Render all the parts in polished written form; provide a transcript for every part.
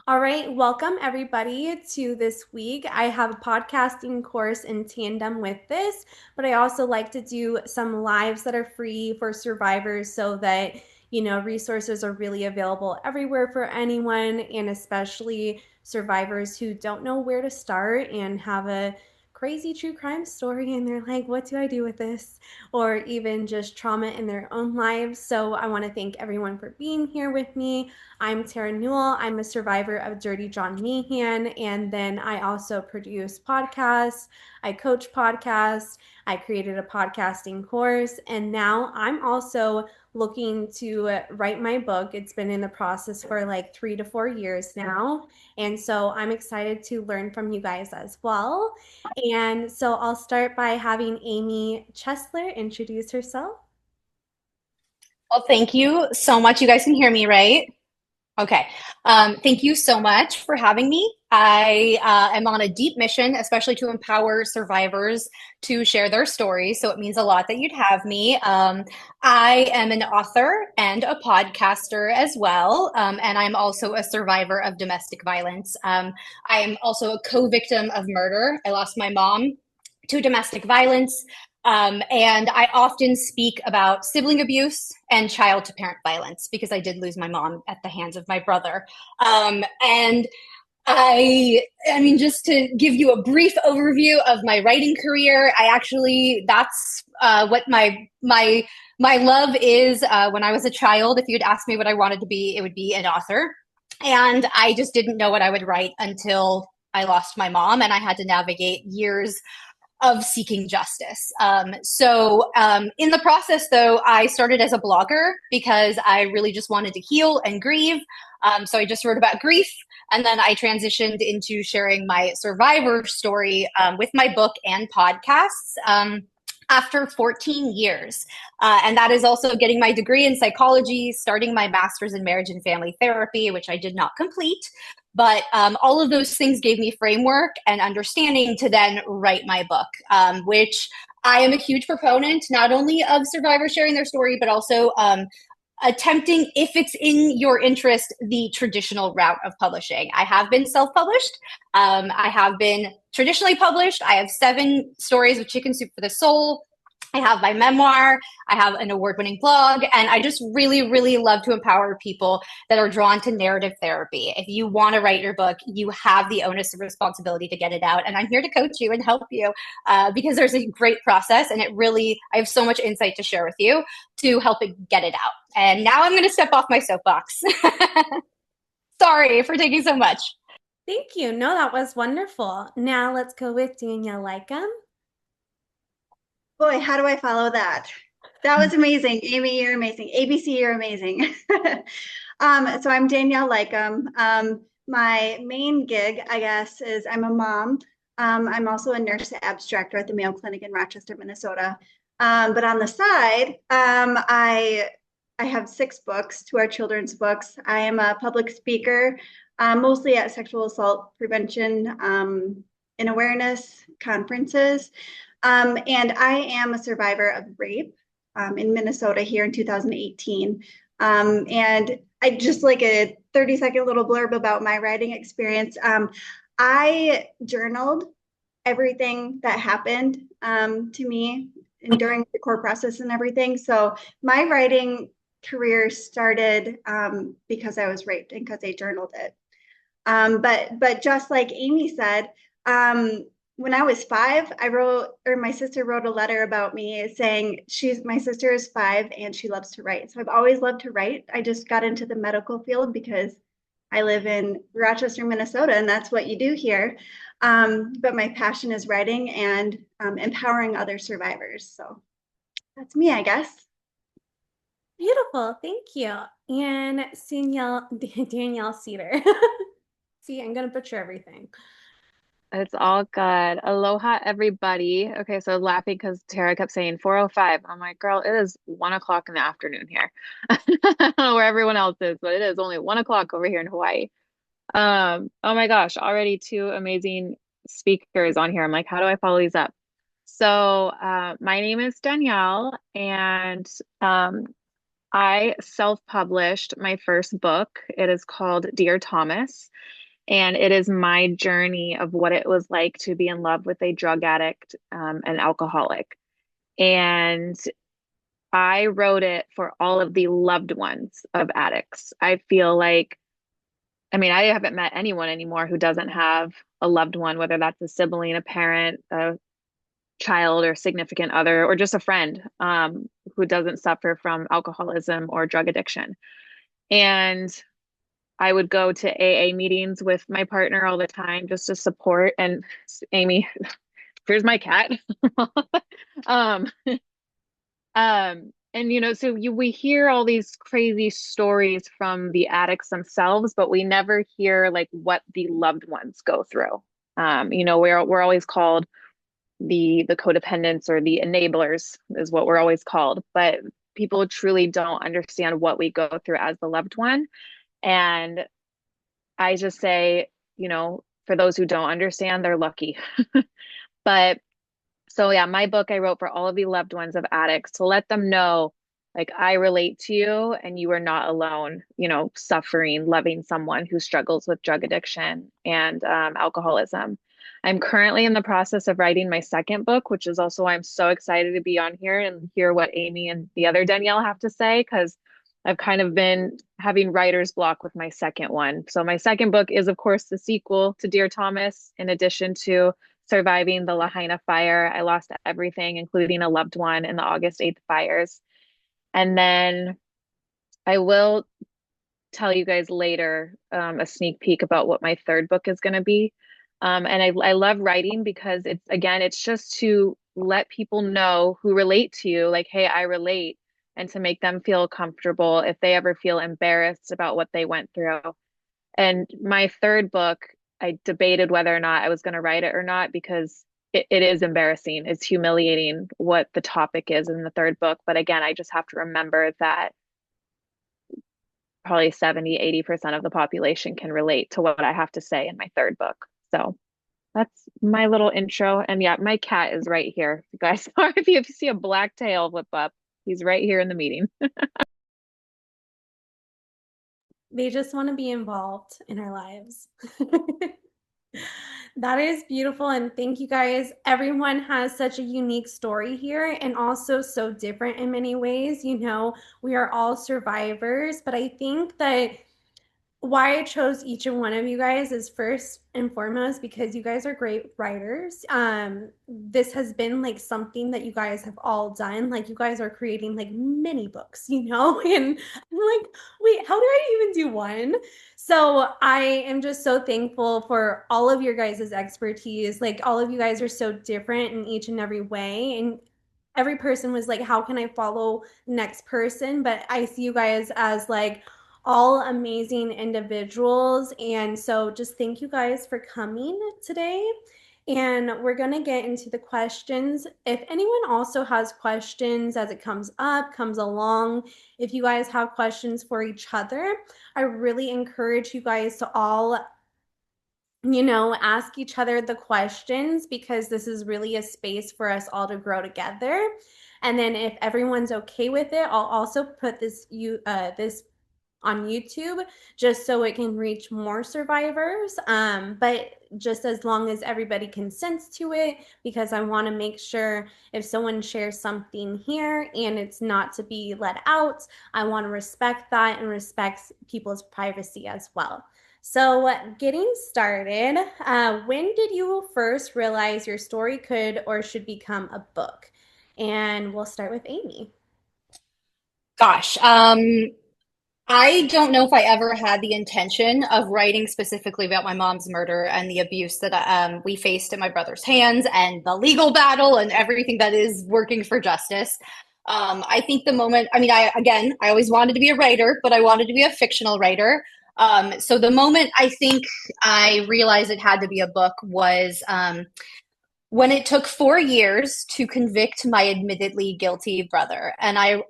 All right, welcome everybody to this week. I have a podcasting course in tandem with this, but I also like to do some lives that are free for survivors so that, resources are really available everywhere for anyone, and especially survivors who don't know where to start and have a crazy true crime story and they're like, what do I do with this? Or even just trauma in their own lives. So I want to thank everyone for being here with me. I'm Terra Newell. I'm a survivor of Dirty John Meehan. And then I also produce podcasts. I coach podcasts. I created a podcasting course. And now I'm also looking to write my book. It's been in the process for like 3 to 4 years now. And so I'm excited to learn from you guys as well. And so I'll start by having Amy Chesler introduce herself. Well, thank you so much. You guys can hear me, right? Okay. Thank you so much for having me. I am on a deep mission, especially to empower survivors to share their stories. So it means a lot that you'd have me. I am an author and a podcaster as well. And I'm also a survivor of domestic violence. I am also a co-victim of murder. I lost my mom to domestic violence. And I often speak about sibling abuse and child to parent violence because I did lose my mom at the hands of my brother. And I mean, just to give you a brief overview of my writing career, that's what my love is. When I was a child, if you'd asked me what I wanted to be, it would be an author. And I just didn't know what I would write until I lost my mom and I had to navigate years of seeking justice. In the process, though, I started as a blogger because I really just wanted to heal and grieve. So I just wrote about grief. And then I transitioned into sharing my survivor story with my book and podcasts. After 14 years. And that is also getting my degree in psychology, starting my master's in marriage and family therapy, which I did not complete. But all of those things gave me framework and understanding to then write my book, which I am a huge proponent not only of survivors sharing their story, but also attempting, if it's in your interest, the traditional route of publishing. I have been self-published. I have been traditionally published. I have 7 stories of Chicken Soup for the Soul. I have my memoir. I have an award-winning blog. And I just really, really love to empower people that are drawn to narrative therapy. If you want to write your book, you have the onus of responsibility to get it out. And I'm here to coach you and help you because there's a great process. And I have so much insight to share with you to help it get it out. And now I'm going to step off my soapbox. Sorry for taking so much. Thank you. No, that was wonderful. Now let's go with Danielle Leukam. Boy, how do I follow that? That was amazing. Amy, you're amazing. ABC, you're amazing. So I'm Danielle Leukam. My main gig, I guess, is I'm a mom. I'm also a nurse abstractor at the Mayo Clinic in Rochester, Minnesota. But on the side, I have 6 books, 2 are children's books. I am a public speaker, mostly at sexual assault prevention and awareness conferences. And I am a survivor of rape in Minnesota here in 2018. And I just like a 30-second little blurb about my writing experience. I journaled everything that happened to me and during the court process and everything. So my writing career started because I was raped and because I journaled it. But just like Amy said, when I was 5, my sister wrote a letter about me saying my sister is 5 and she loves to write. So I've always loved to write. I just got into the medical field because I live in Rochester, Minnesota, and that's what you do here. But my passion is writing and empowering other survivors. So that's me, I guess. Beautiful. Thank you. And Danielle Cedar. See, I'm going to butcher everything. It's all good. Aloha, everybody. Okay, so laughing because Tara kept saying 4:05. I'm like, girl, it is 1 o'clock in the afternoon here. I don't know where everyone else is, but it is only 1 o'clock over here in Hawaii. Oh my gosh, already 2 amazing speakers on here. I'm like, how do I follow these up? So, my name is Danielle, and I self-published my first book. It is called Dear Thomas, and it is my journey of what it was like to be in love with a drug addict, and alcoholic. And I wrote it for all of the loved ones of addicts. I feel like, I mean, I haven't met anyone anymore who doesn't have a loved one, whether that's a sibling, a parent, a child or significant other, or just a friend, who doesn't suffer from alcoholism or drug addiction. And I would go to AA meetings with my partner all the time just to support. And Amy, here's my cat. um, and so we hear all these crazy stories from the addicts themselves, but we never hear like what the loved ones go through. We're always called the codependents or the enablers is what we're always called, but people truly don't understand what we go through as the loved one. And I just say, for those who don't understand, they're lucky. But so yeah, my book I wrote for all of the loved ones of addicts to let them know, like, I relate to you and you are not alone, suffering, loving someone who struggles with drug addiction and alcoholism. I'm currently in the process of writing my second book, which is also why I'm so excited to be on here and hear what Amy and the other Danielle have to say, because I've kind of been having writer's block with my second one. So my second book is, of course, the sequel to Dear Thomas, in addition to surviving the Lahaina fire. I lost everything, including a loved one, in the August 8th fires. And then I will tell you guys later, a sneak peek about what my third book is going to be. And I love writing because it's just to let people know who relate to you, like, hey, I relate, and to make them feel comfortable if they ever feel embarrassed about what they went through. And my third book, I debated whether or not I was going to write it or not, because it is embarrassing. It's humiliating what the topic is in the third book. But again, I just have to remember that probably 70-80% of the population can relate to what I have to say in my third book. So that's my little intro. And yeah, my cat is right here. You guys, sorry if you see a black tail whip up. He's right here in the meeting. They just want to be involved in our lives. That is beautiful. And thank you guys. Everyone has such a unique story here and also so different in many ways. We are all survivors, but I think that why I chose each and one of you guys is first and foremost because you guys are great writers. This has been like something that you guys have all done. Like you guys are creating like mini books, and I'm like, wait, how do I even do one? So I am just so thankful for all of your guys' expertise. Like all of you guys are so different in each and every way. And every person was like, how can I follow the next person? But I see you guys as like all amazing individuals. And so just thank you guys for coming today. And we're going to get into the questions. If anyone also has questions as it comes along, if you guys have questions for each other, I really encourage you guys to all ask each other the questions because this is really a space for us all to grow together. And then if everyone's okay with it, I'll also put this on YouTube just so it can reach more survivors. But just as long as everybody consents to it, because I want to make sure if someone shares something here and it's not to be let out, I want to respect that and respect people's privacy as well. So getting started, when did you first realize your story could or should become a book? And we'll start with Amy. Gosh, I don't know if I ever had the intention of writing specifically about my mom's murder and the abuse that we faced at my brother's hands and the legal battle and everything that is working for justice. I think the moment, I always wanted to be a writer, but I wanted to be a fictional writer. So the moment I think I realized it had to be a book was when it took 4 years to convict my admittedly guilty brother. And I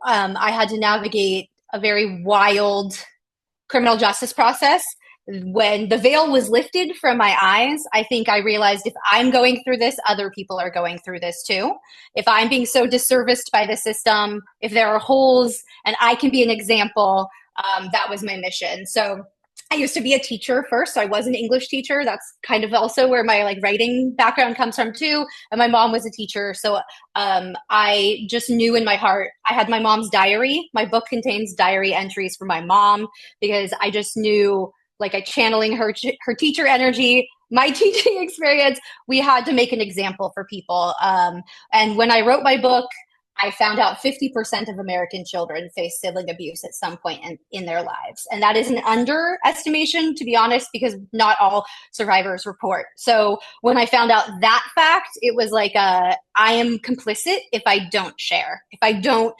had to navigate a very wild criminal justice process when the veil was lifted from my eyes, I think I realized if I'm going through this, other people are going through this too. If I'm being so disserviced by the system, if there are holes and I can be an example, that was my mission. So I used to be a teacher first. So I was an English teacher. That's kind of also where my like writing background comes from too. And my mom was a teacher. So I just knew in my heart, I had my mom's diary. My book contains diary entries for my mom because I just knew like I channeling her teacher energy, my teaching experience, we had to make an example for people. And when I wrote my book, I found out 50% of American children face sibling abuse at some point in their lives. And that is an underestimation, to be honest, because not all survivors report. So when I found out that fact, it was like, I am complicit if I don't share, if I don't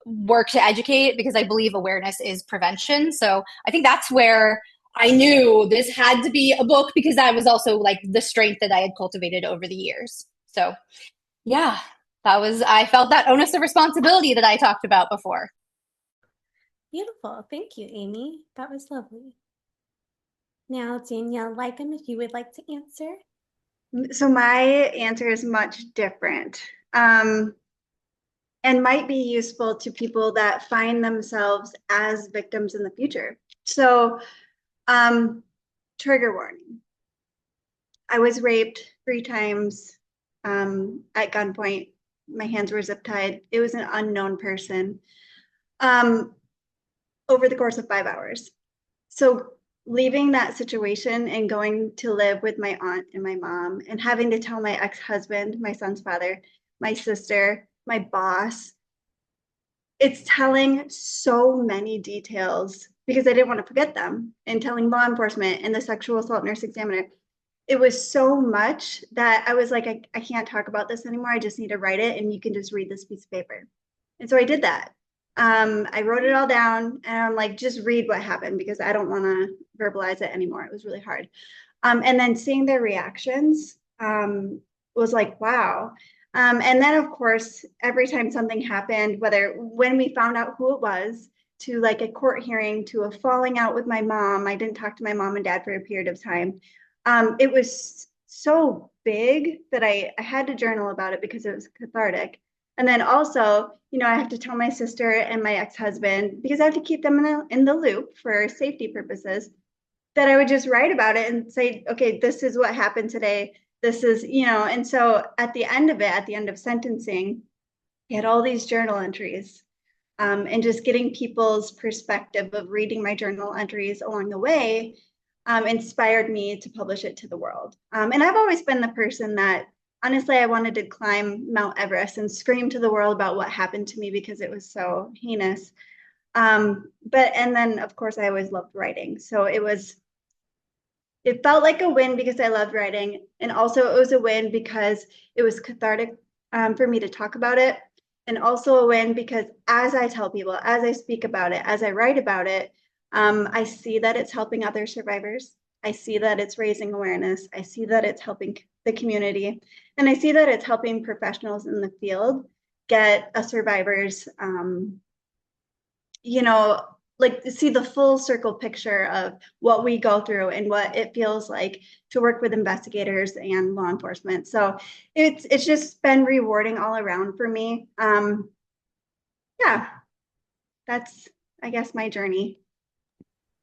work to educate, because I believe awareness is prevention. So I think that's where I knew this had to be a book because that was also like the strength that I had cultivated over the years. So yeah, I felt that onus of responsibility that I talked about before. Beautiful. Thank you, Amy. That was lovely. Now, Danielle Leukam, if you would like to answer. So my answer is much different, and might be useful to people that find themselves as victims in the future. So, trigger warning. I was raped 3 times at gunpoint. My hands were zip tied. It was an unknown person over the course of 5 hours. So leaving that situation and going to live with my aunt and my mom and having to tell my ex-husband, my son's father, my sister, my boss, it's telling so many details because I didn't want to forget them, and telling law enforcement and the sexual assault nurse examiner. It was so much that I was like, I can't talk about this anymore. I just need to write it and you can just read this piece of paper. And so I did that. I wrote it all down and I'm like, just read what happened because I don't want to verbalize it anymore. It was really hard. And then seeing their reactions was like, wow. And then of course, every time something happened, whether when we found out who it was, to like a court hearing, to a falling out with my mom, I didn't talk to my mom and dad for a period of time. It was so big that I had to journal about it because it was cathartic. And then also, I have to tell my sister and my ex-husband, because I have to keep them in the loop for safety purposes, that I would just write about it and say, okay, this is what happened today. This is, and so at the end of it, at the end of sentencing, I had all these journal entries. And just getting people's perspective of reading my journal entries along the way inspired me to publish it to the world. And I've always been the person that, honestly, I wanted to climb Mount Everest and scream to the world about what happened to me because it was so heinous. And then of course I always loved writing. So it felt like a win because I loved writing. And also it was a win because it was cathartic for me to talk about it. And also a win because as I tell people, as I speak about it, as I write about it, I see that it's helping other survivors. I see that it's raising awareness. I see that it's helping the community. And I see that it's helping professionals in the field get a survivor's, like see the full circle picture of what we go through and what it feels like to work with investigators and law enforcement. So it's just been rewarding all around for me. Yeah, that's, I guess, my journey.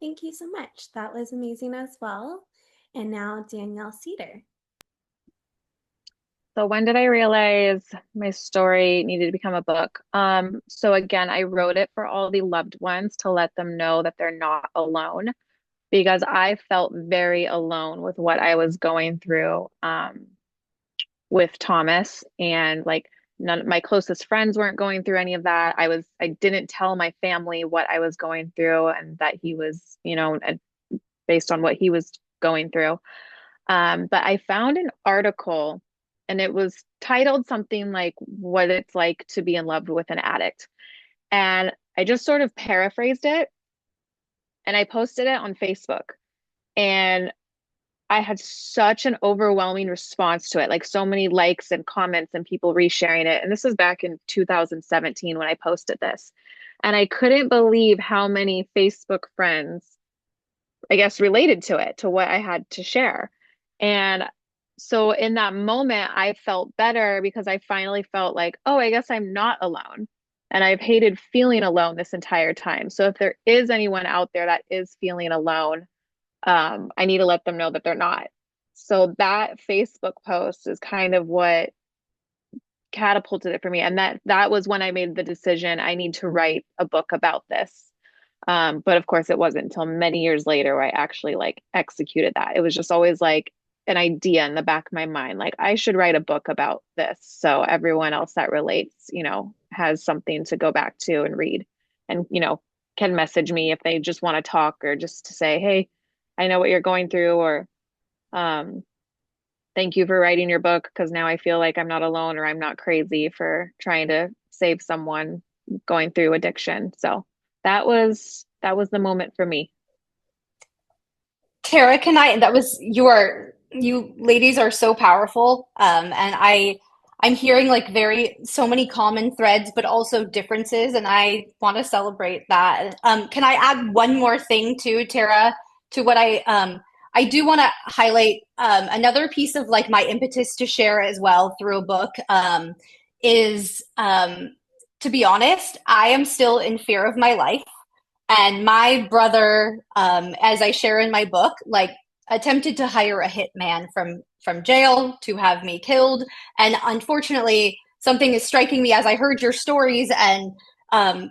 Thank you so much. That was amazing as well. And now Danielle Cedar. So when did I realize my story needed to become a book? So again, I wrote it for all the loved ones to let them know that they're not alone, because I felt very alone with what I was going through with Thomas, and like none of my closest friends weren't going through any of that. I didn't tell my family what I was going through and that he was, based on what he was going through. But I found an article and it was titled something like What It's Like to Be in Love with an Addict. And I just sort of paraphrased it and I posted it on Facebook. And I had such an overwhelming response to it, like so many likes and comments and people resharing it. And this was back in 2017 when I posted this. And I couldn't believe how many Facebook friends I guess, related to it, to what I had to share. And so in that moment, I felt better because I finally felt like, oh, I guess I'm not alone. And I've hated feeling alone this entire time. So if there is anyone out there that is feeling alone, I need to let them know that they're not. So that Facebook post is kind of what catapulted it for me. And that was when I made the decision I need to write a book about this. But of course, it wasn't until many years later where I actually like executed that. It was just always like an idea in the back of my mind, like I should write a book about this. So everyone else that relates, has something to go back to and read and, can message me if they just want to talk or just to say, hey, I know what you're going through, or um, thank you for writing your book because now I feel like I'm not alone or I'm not crazy for trying to save someone going through addiction. So that was the moment for me. Tara, you ladies are so powerful. And I'm hearing like so many common threads, but also differences. And I want to celebrate that. Can I add one more thing too, Tara, to what I do want to highlight, another piece of like my impetus to share as well through a book, is, to be honest, I am still in fear of my life. And my brother, as I share in my book, like attempted to hire a hitman from jail to have me killed. And unfortunately, something is striking me as I heard your stories. And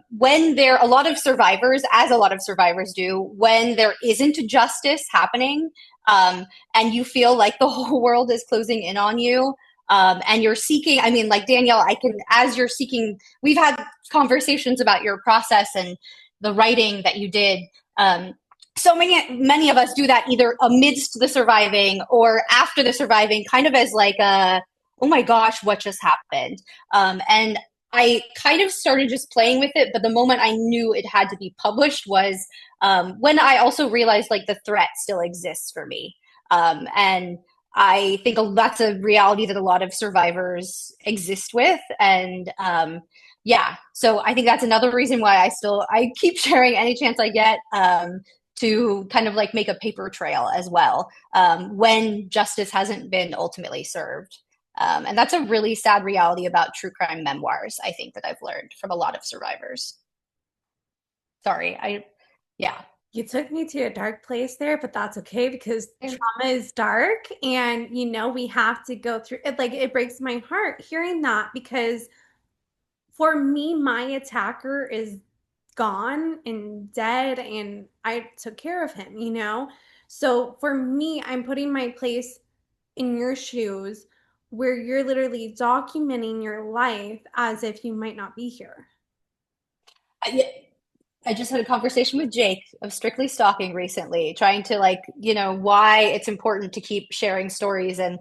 when there, a lot of survivors, as a lot of survivors do, when there isn't justice happening, and you feel like the whole world is closing in on you, and you're seeking, I mean, like Danielle, as you're seeking, we've had conversations about your process and the writing that you did. So many of us do that either amidst the surviving or after the surviving, kind of as like oh my gosh, what just happened? And I kind of started just playing with it, but the moment I knew it had to be published was when I also realized like the threat still exists for me. And I think that's a reality that a lot of survivors exist with. And yeah, so I think that's another reason why I keep sharing any chance I get, to kind of like make a paper trail as well, when justice hasn't been ultimately served. And that's a really sad reality about true crime memoirs, I think, that I've learned from a lot of survivors. Sorry, yeah. You took me to a dark place there, but that's okay because trauma is dark and we have to go through it. Like it breaks my heart hearing that because for me, my attacker is gone and dead and I took care of him. So for me, I'm putting my place in your shoes where you're literally documenting your life as if you might not be here. I just had a conversation with Jake of Strictly Stalking recently, trying to like, why it's important to keep sharing stories. And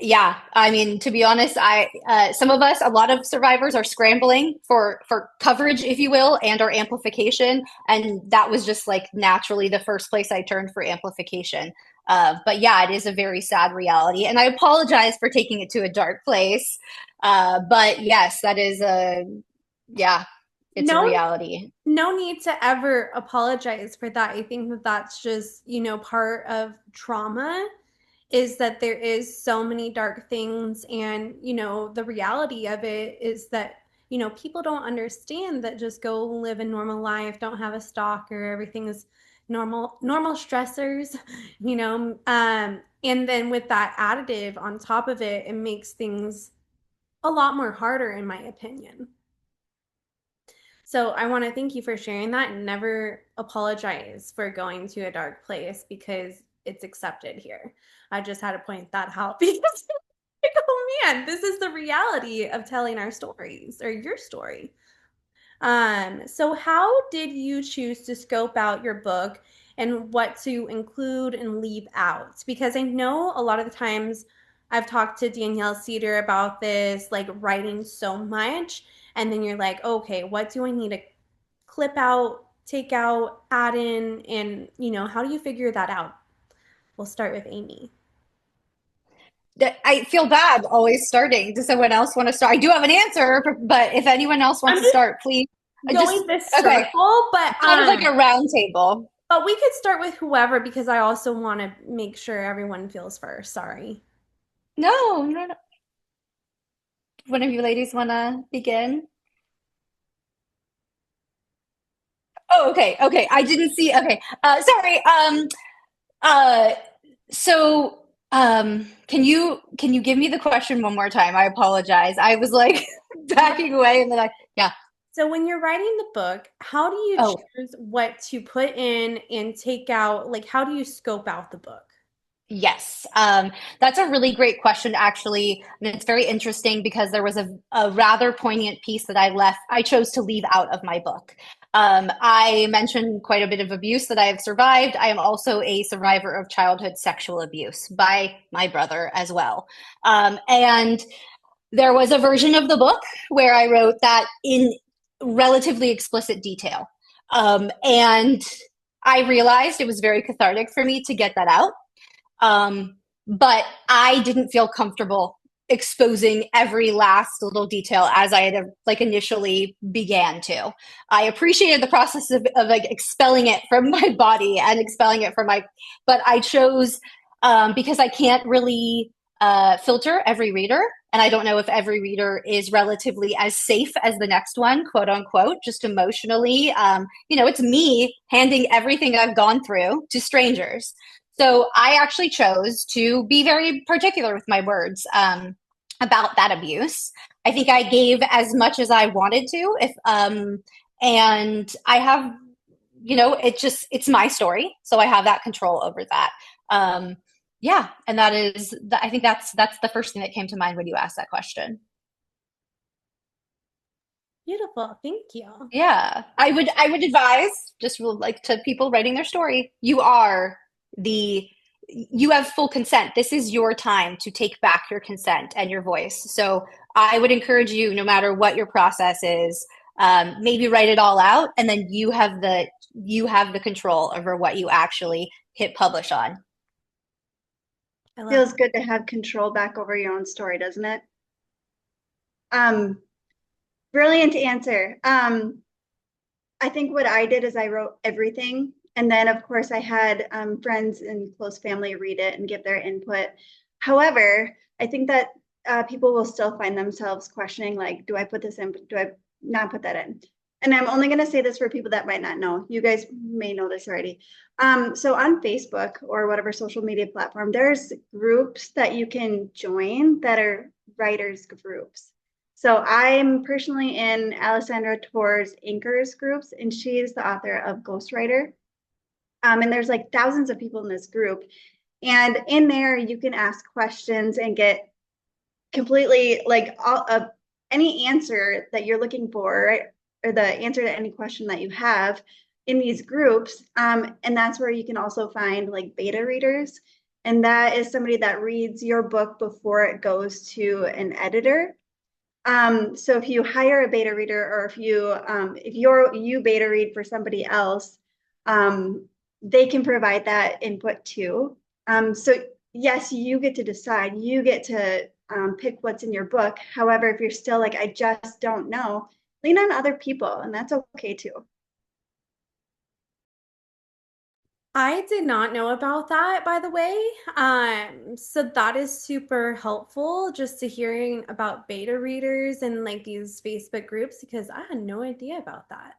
yeah, I mean, to be honest, some of us, a lot of survivors are scrambling for coverage, if you will, and or amplification. And that was just like naturally the first place I turned for amplification. But yeah, it is a very sad reality. And I apologize for taking it to a dark place. But yes, that is yeah. It's a reality. No need to ever apologize for that. I think that that's just, part of trauma is that there is so many dark things. And, the reality of it is that, people don't understand that just go live a normal life, don't have a stalker, everything is normal stressors, and then with that additive on top of it, it makes things a lot more harder, in my opinion. So I want to thank you for sharing that and never apologize for going to a dark place because it's accepted here. I just had to point that out because like, oh man, this is the reality of telling our stories or your story. So how did you choose to scope out your book and what to include and leave out? Because I know a lot of the times I've talked to Danielle Cedar about this, like writing so much, and then you're like, okay, what do I need to clip out, take out, add in, and how do you figure that out? We'll start with Amy. I feel bad always starting. Does someone else want to start? I do have an answer, but if anyone else wants to start, please. Going this circle, okay. but kind of like a round table. But we could start with whoever because I also want to make sure everyone feels first. Sorry. No, no, no. One of you ladies want to begin? Oh, okay, okay. I didn't see. Okay, sorry. Uh, so, can you give me the question one more time? I apologize. I was like backing away, and then yeah. So when you're writing the book, how do you Oh, choose what to put in and take out? Like, how do you scope out the book? yes, that's a really great question, actually. And it's very interesting because there was a rather poignant piece that I chose to leave out of my book. I mentioned quite a bit of abuse that I have survived. I am also a survivor of childhood sexual abuse by my brother as well. And there was a version of the book where I wrote that in relatively explicit detail. And I realized it was very cathartic for me to get that out. But I didn't feel comfortable exposing every last little detail as I had like initially began to. I appreciated the process of like expelling it from my body and expelling it from but I chose because I can't really filter every reader. And I don't know if every reader is relatively as safe as the next one, quote unquote, just emotionally. It's me handing everything I've gone through to strangers. So I actually chose to be very particular with my words about that abuse. I think I gave as much as I wanted to, and I have, it's my story, so I have that control over that. Yeah, and I think that's the first thing that came to mind when you asked that question. Beautiful. Thank you. Yeah, I would advise just like to people writing their story, the you have full consent. This is your time to take back your consent and your voice. So I would encourage you, no matter what your process is, maybe write it all out, and then you have the control over what you actually hit publish on. I love Feels that. good to have control back over your own story, doesn't it? Um, Brilliant answer. I think what I did is I wrote everything. And then, of course, I had friends and close family read it and give their input. However, I think that people will still find themselves questioning, like, do I put this in? Do I not put that in? And I'm only going to say this for people that might not know. You guys may know this already. So on Facebook or whatever social media platform, there's groups that you can join that are writers groups. So I'm personally in Alessandra Torres Anchors groups, and she is the author of Ghostwriter. And there's like thousands of people in this group. And in there, you can ask questions and get completely like all of any answer that you're looking for, right? Or the answer to any question that you have in these groups. And that's where you can also find like beta readers. And that is somebody that reads your book before it goes to an editor. So if you hire a beta reader, or if you beta read for somebody else, they can provide that input too. So yes, you get to decide, you get to pick what's in your book. However, if you're still like, I just don't know, lean on other people, and that's okay too. I did not know about that, by the way. So that is super helpful just to hearing about beta readers and like these Facebook groups because I had no idea about that.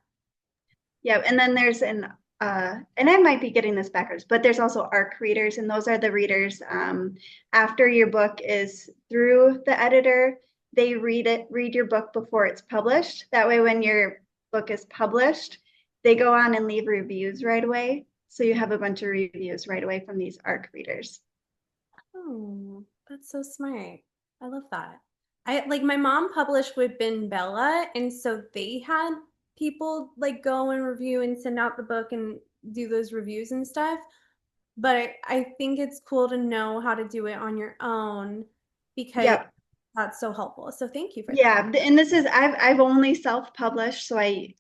Yeah, and then there's and I might be getting this backwards, but there's also ARC readers, and those are the readers after your book is through the editor. They read your book before it's published. That way, when your book is published, they go on and leave reviews right away. So you have a bunch of reviews right away from these ARC readers. Oh, that's so smart. I love that. I like my mom published with Ben Bella, and so they had people like go and review and send out the book and do those reviews and stuff. But I think it's cool to know how to do it on your own because Yep. that's so helpful. So thank you for that. Yeah, and this is I've only self-published, so I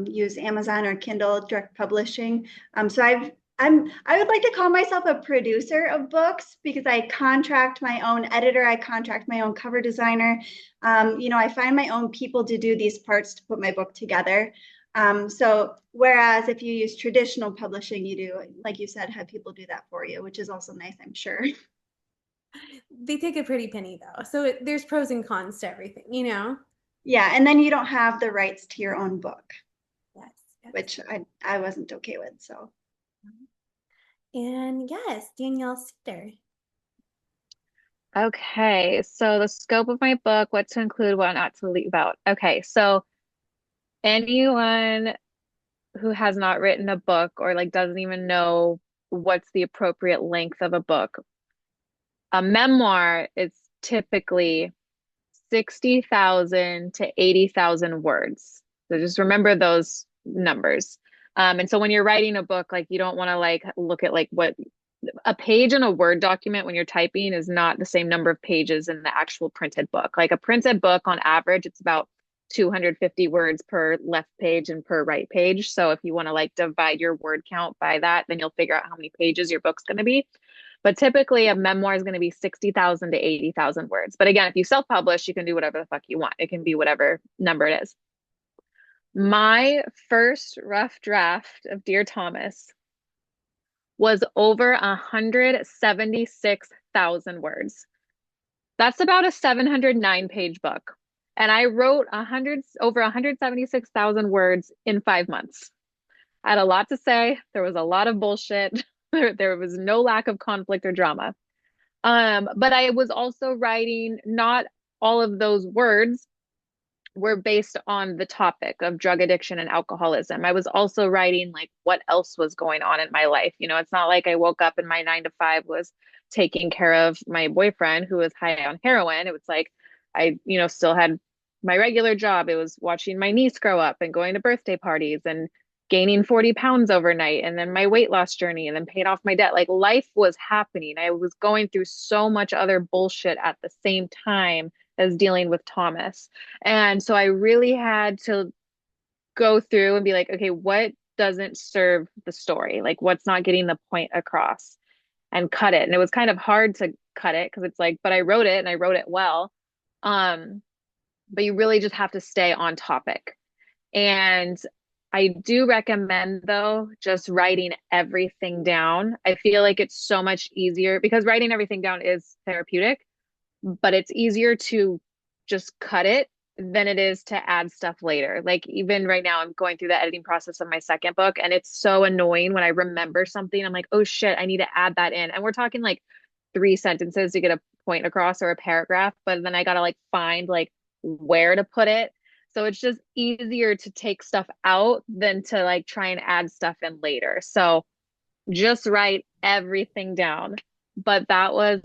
use Amazon or Kindle direct publishing. So I would like to call myself a producer of books because I contract my own editor, I contract my own cover designer. I find my own people to do these parts to put my book together. So whereas if you use traditional publishing, you do, like you said, have people do that for you, which is also nice, I'm sure. They take a pretty penny though. So there's pros and cons to everything, you know? Yeah, and then you don't have the rights to your own book, Yes, yes. which I wasn't okay with. So And yes, Danielle Cedar. Okay, so the scope of my book, what to include, what not to leave out. Okay, so anyone who has not written a book or like doesn't even know what's the appropriate length of a book, a memoir is typically 60,000 to 80,000 words. So just remember those numbers. And so when you're writing a book, like you don't want to like look at like what a page in a Word document when you're typing is not the same number of pages in the actual printed book. Like a printed book on average, it's about 250 words per left page and per right page. So if you want to like divide your word count by that, then you'll figure out how many pages your book's going to be. But typically a memoir is going to be 60,000 to 80,000 words. But again, if you self-publish, you can do whatever the fuck you want. It can be whatever number it is. My first rough draft of Dear Thomas was over 176,000 words. That's about a 709-page book. And I wrote over 176,000 words in 5 months. I had a lot to say. There was a lot of bullshit. There was no lack of conflict or drama. But I was also writing, not all of those words were based on the topic of drug addiction and alcoholism. I was also writing like what else was going on in my life. You know, it's not like I woke up and my 9 to 5 was taking care of my boyfriend who was high on heroin. It was like I, still had my regular job. It was watching my niece grow up and going to birthday parties and gaining 40 pounds overnight, and then my weight loss journey, and then paying off my debt. Like life was happening. I was going through so much other bullshit at the same time as dealing with Thomas. And so I really had to go through and be like, okay, what doesn't serve the story? Like, what's not getting the point across, and cut it. And it was kind of hard to cut it because it's like, but I wrote it and I wrote it well. But you really just have to stay on topic. And I do recommend, though, just writing everything down. I feel like it's so much easier because writing everything down is therapeutic, but it's easier to just cut it than it is to add stuff later. Like even right now, I'm going through the editing process of my second book, and it's so annoying when I remember something. I'm like, oh shit, I need to add that in. And we're talking like 3 sentences to get a point across or a paragraph, but then I gotta like find like where to put it. So it's just easier to take stuff out than to like try and add stuff in later. So just write everything down. But that was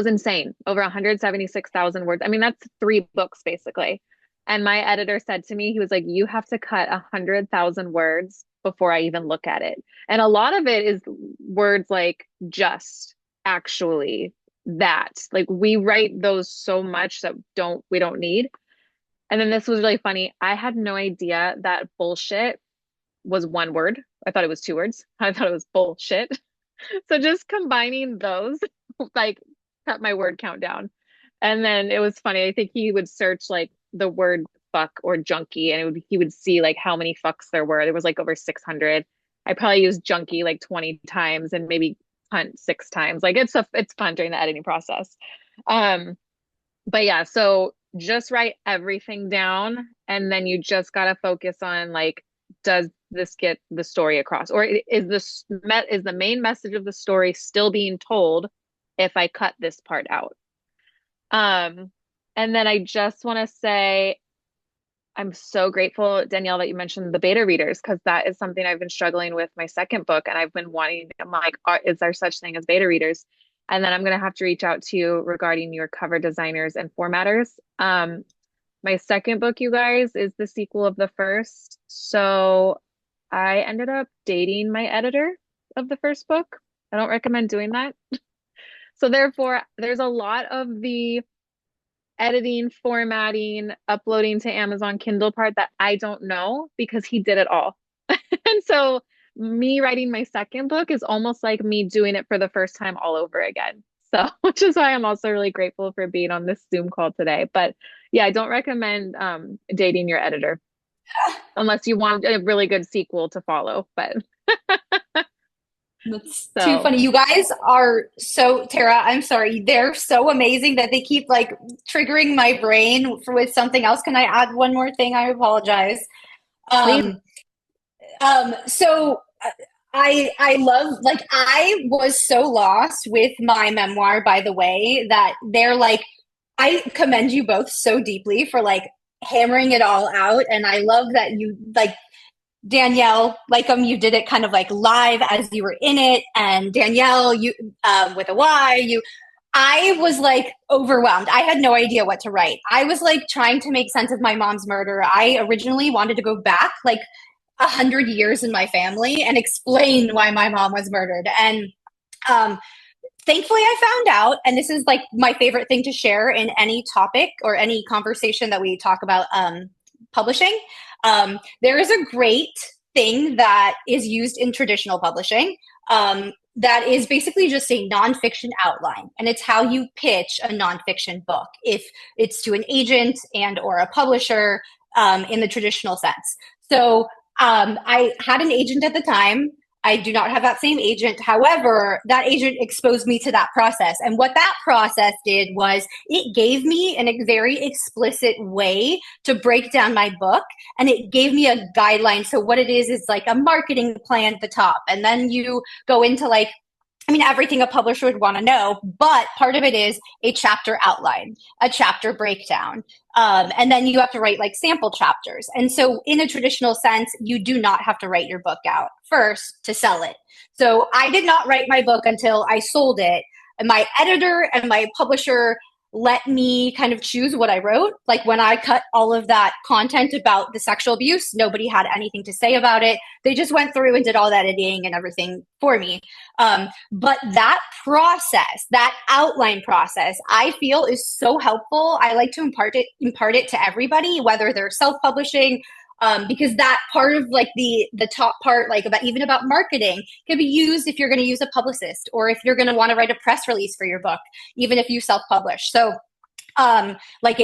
insane. Over 176,000 words. I mean, that's 3 books basically. And my editor said to me, he was like, you have to cut 100,000 words before I even look at it. And a lot of it is words like just, actually, that. Like we write those so much that we don't need. And then this was really funny. I had no idea that bullshit was 1 word. I thought it was 2 words. I thought it was bullshit. So just combining those, like cut my word count down. And then it was funny. I think he would search like the word fuck or junkie, and he would see like how many fucks there were. There was like over 600. I probably used junkie like 20 times and maybe hunt 6 times. Like it's fun during the editing process. But yeah, so just write everything down, and then you just gotta focus on like, does this get the story across, or is the main message of the story still being told if I cut this part out? And then I just want to say I'm so grateful, Danielle, that you mentioned the beta readers, because that is something I've been struggling with my second book, and I've been wanting. I'm like, is there such thing as beta readers? And then I'm going to have to reach out to you regarding your cover designers and formatters. My second book, you guys, is the sequel of the first. So I ended up dating my editor of the first book. I don't recommend doing that. So therefore, there's a lot of the editing, formatting, uploading to Amazon Kindle part that I don't know because he did it all. And so me writing my second book is almost like me doing it for the first time all over again. So, which is why I'm also really grateful for being on this Zoom call today. But yeah, I don't recommend dating your editor. unless you want a really good sequel to follow. But That's too so funny. You guys are so, Tara, I'm sorry. They're so amazing that they keep like triggering my brain with something else. Can I add one more thing? I apologize. please, Um, so I love, like, I was so lost with my memoir, by the way, that they're like, I commend you both so deeply for like hammering it all out. And I love that you like Danielle, Leukam, you did it kind of like live as you were in it, and Danielle, you with a Y, you. I was like overwhelmed. I had no idea what to write. I was like trying to make sense of my mom's murder. I originally wanted to go back like 100 years in my family and explain why my mom was murdered. And um, thankfully, I found out, and this is like my favorite thing to share in any topic or any conversation that we talk about publishing. There is a great thing that is used in traditional publishing that is basically just a nonfiction outline, and it's how you pitch a nonfiction book if it's to an agent and or a publisher in the traditional sense. So I had an agent at the time. I do not have that same agent. However, that agent exposed me to that process. And what that process did was it gave me in a very explicit way to break down my book. And it gave me a guideline. So what it is like a marketing plan at the top. And then you go into like, I mean, everything a publisher would want to know, but part of it is a chapter outline, a chapter breakdown. And then you have to write like sample chapters. And so in a traditional sense, you do not have to write your book out first to sell it. So I did not write my book until I sold it. And my editor and my publisher let me kind of choose what I wrote. Like when I cut all of that content about the sexual abuse, nobody had anything to say about it. They just went through and did all that editing and everything for me. But that process, that outline process, I feel is so helpful. I like to impart it to everybody, whether they're self-publishing, because that part of like the top part, like about even about marketing, can be used if you're going to use a publicist or if you're going to want to write a press release for your book, even if you self-publish. So like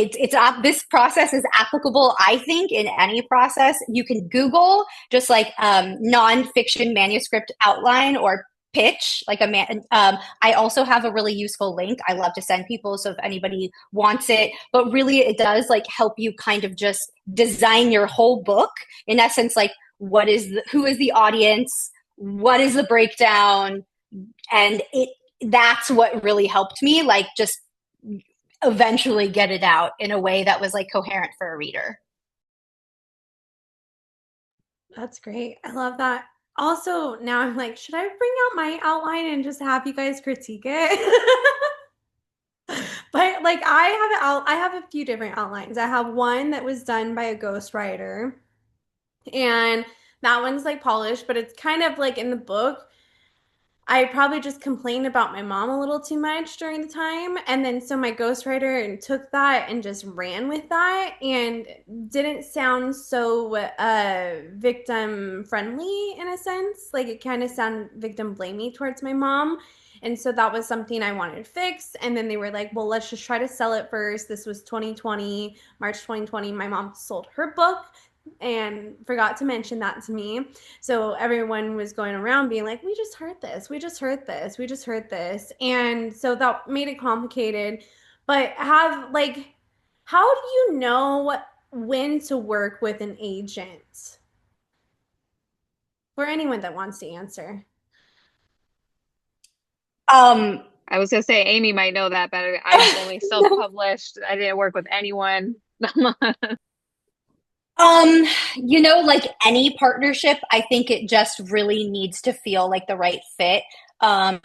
this process is applicable, I think, in any process. You can Google just like nonfiction manuscript outline or pitch like a man. I also have a really useful link I love to send people, so if anybody wants it. But really it does like help you kind of just design your whole book in essence, like who is the audience, what is the breakdown, and that's what really helped me like just eventually get it out in a way that was like coherent for a reader. That's great. I love that. Also, now I'm like, should I bring out my outline and just have you guys critique it? But like I have a few different outlines. I have one that was done by a ghostwriter, and that one's like polished, but it's kind of like in the book. I probably just complained about my mom a little too much during the time. And then so my ghostwriter took that and just ran with that and didn't sound so victim friendly in a sense. Like it kind of sounded victim blamey towards my mom. And so that was something I wanted to fix. And then they were like, well, let's just try to sell it first. This was 2020, March 2020. My mom sold her book and forgot to mention that to me. So everyone was going around being like, we just heard this, we just heard this, we just heard this. And so that made it complicated. But how do you know when to work with an agent? For anyone that wants to answer. I was gonna say Amy might know that better. I'm only self-published. I didn't work with anyone. Like any partnership, I think it just really needs to feel like the right fit. I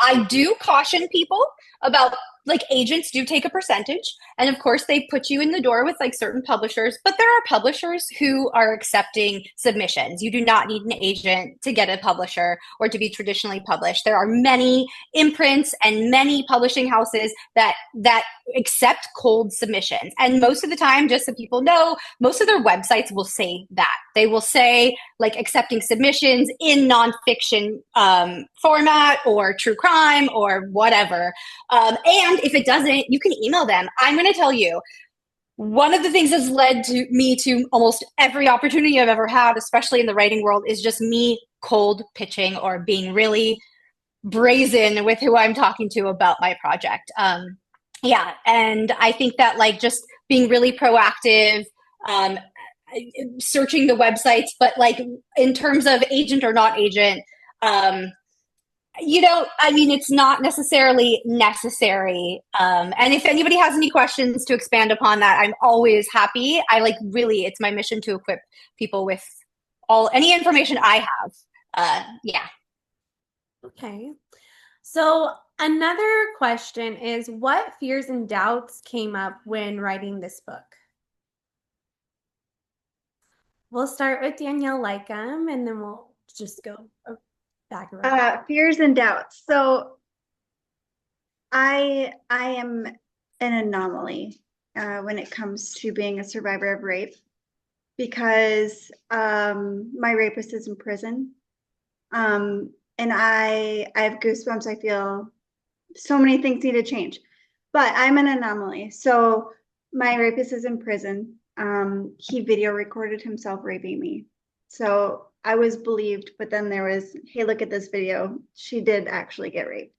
I do caution people about like agents do take a percentage, and of course they put you in the door with like certain publishers, but there are publishers who are accepting submissions. You do not need an agent to get a publisher or to be traditionally published. There are many imprints and many publishing houses that accept cold submissions, and most of the time, just so people know, most of their websites will say that. They will say like accepting submissions in nonfiction format or true crime or whatever. And if it doesn't, you can email them. I'm going to tell you, one of the things that's led to me to almost every opportunity I've ever had, especially in the writing world, is just me cold pitching or being really brazen with who I'm talking to about my project. Yeah, and I think that like just being really proactive, um, searching the websites, but like in terms of agent or not agent, um, I mean, it's not necessarily necessary. And if anybody has any questions to expand upon that, I'm always happy. I like really, it's my mission to equip people with any information I have. Yeah. Okay. So another question is, what fears and doubts came up when writing this book? We'll start with Danielle Leukam, and then we'll just go back around. Fears and doubts. So I am an anomaly when it comes to being a survivor of rape because my rapist is in prison. And I have goosebumps. I feel so many things need to change, but I'm an anomaly. So my rapist is in prison. He video recorded himself raping me. So I was believed, but then there was, hey, look at this video. She did actually get raped.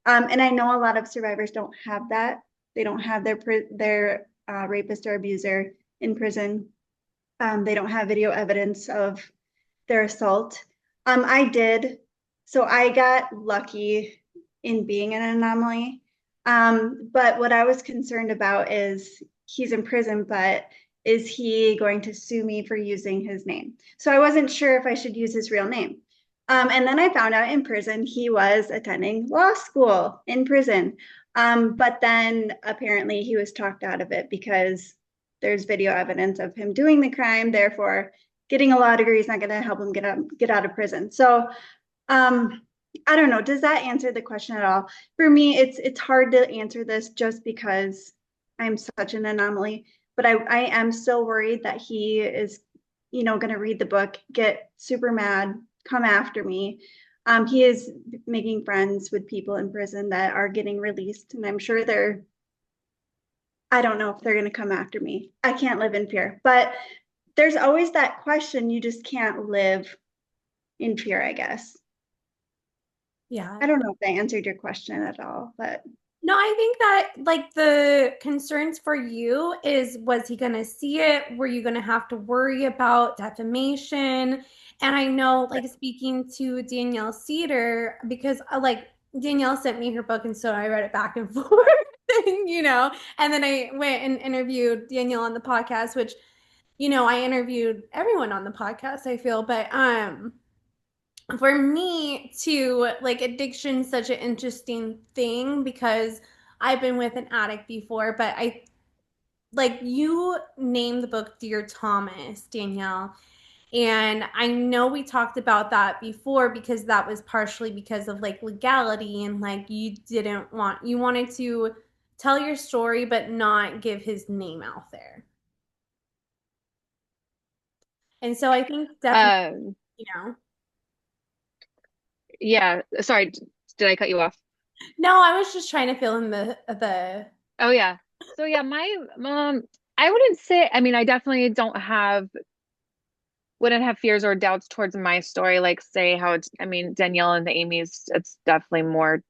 And I know a lot of survivors don't have that. They don't have their rapist or abuser in prison. They don't have video evidence of their assault. I did. So I got lucky in being an anomaly. But what I was concerned about is he's in prison, but is he going to sue me for using his name? So I wasn't sure if I should use his real name. And then I found out in prison he was attending law school in prison. But then apparently he was talked out of it because there's video evidence of him doing the crime. Therefore, getting a law degree is not going to help him get out of prison. So I don't know. Does that answer the question at all? For me, it's hard to answer this just because I'm such an anomaly. But I am still worried that he is, going to read the book, get super mad, come after me. He is making friends with people in prison that are getting released, and I'm sure I don't know if they're going to come after me. I can't live in fear, but there's always that question. You just can't live in fear, I guess. Yeah. I don't know if that answered your question at all, but No, I think that like the concerns for you is, was he going to see it? Were you going to have to worry about defamation? And I know, like, speaking to Danielle Cedar, because like Danielle sent me her book, and so I read it back and forth, and then I went and interviewed Danielle on the podcast, which, I interviewed everyone on the podcast, I feel, but for me too, like addiction's such an interesting thing because I've been with an addict before, but I like you named the book Dear Thomas, Danielle. And I know we talked about that before because that was partially because of like legality and like you wanted to tell your story but not give his name out there. And so I think definitely, Um, you know. yeah, sorry, did I cut you off? No, I was just trying to fill in the Oh yeah. So yeah, my I wouldn't say, I mean, I definitely wouldn't have fears or doubts towards my story, like say how it's, I mean, Danielle and the Amy's, it's definitely more